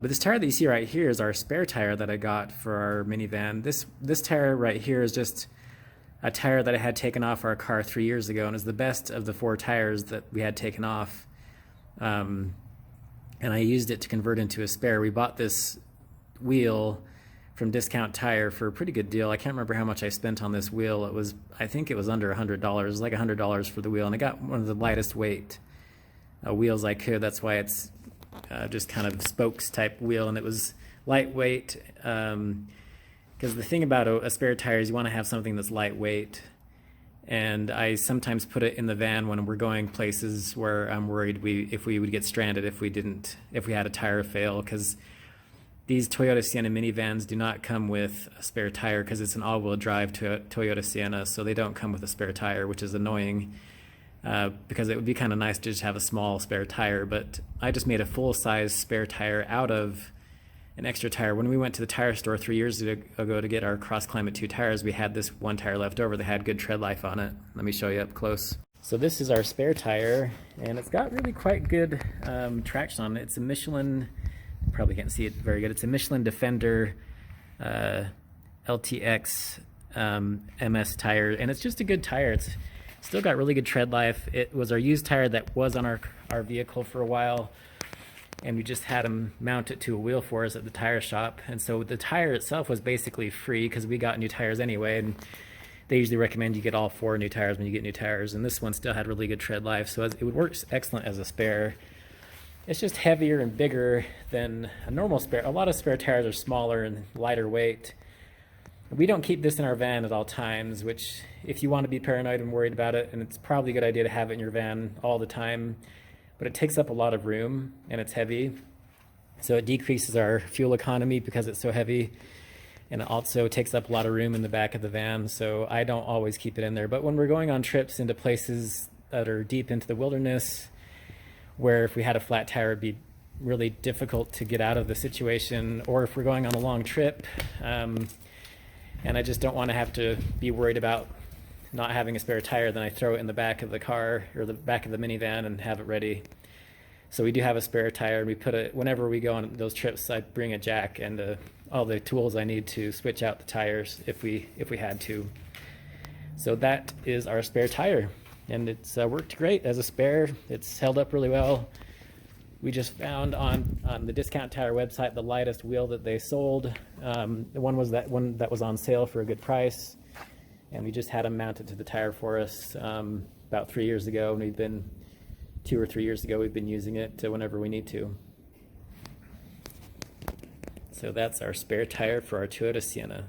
But this tire that you see right here is our spare tire that I got for our minivan. This tire right here is just a tire that I had taken off our car 3 years ago, and is the best of the four tires that we had taken off. And I used it to convert into a spare. We bought this wheel from Discount Tire for a pretty good deal. I can't remember how much I spent on this wheel. I think it was under $100. It was like $100 for the wheel, and I got one of the lightest weight wheels I could. That's why it's just kind of spokes type wheel, and it was lightweight. Because the thing about a spare tire is you want to have something that's lightweight. And I sometimes put it in the van when we're going places where I'm worried if we would get stranded if we had a tire fail, because these Toyota Sienna minivans do not come with a spare tire because it's an all-wheel drive Toyota Sienna, so they don't come with a spare tire, which is annoying because it would be kind of nice to just have a small spare tire. But I just made a full-size spare tire out of an extra tire. When we went to the tire store 3 years ago to get our Cross Climate 2 tires, we had this one tire left over that had good tread life on it. Let me show you up close. So this is our spare tire, and it's got really quite good traction on it. It's a Michelin, probably can't see it very good, it's a Michelin Defender LTX MS tire, and it's just a good tire. It's still got really good tread life. It was our used tire that was on our vehicle for a while, and we just had them mount it to a wheel for us at the tire shop. And so the tire itself was basically free because we got new tires anyway, and they usually recommend you get all 4 new tires when you get new tires, and this one still had really good tread life, so it works excellent as a spare. It's just heavier and bigger than a normal spare. A lot of spare tires are smaller and lighter weight. We don't keep this in our van at all times, which if you want to be paranoid and worried about it, and it's probably a good idea to have it in your van all the time, but it takes up a lot of room and it's heavy. So it decreases our fuel economy because it's so heavy, and it also takes up a lot of room in the back of the van, so I don't always keep it in there. But when we're going on trips into places that are deep into the wilderness, where if we had a flat tire it'd be really difficult to get out of the situation, or if we're going on a long trip, and I just don't want to have to be worried about not having a spare tire, then I throw it in the back of the car or the back of the minivan and have it ready. So we do have a spare tire, and we put it whenever we go on those trips. I bring a jack and all the tools I need to switch out the tires if we had to. So that is our spare tire, and it's worked great as a spare. It's held up really well. We just found on the Discount Tire website the lightest wheel that they sold. The one that was on sale for a good price, and we just had them mounted to the tire for us about 3 years ago, and we've been 2 or 3 years ago we've been using it to whenever we need to. So that's our spare tire for our Toyota Sienna.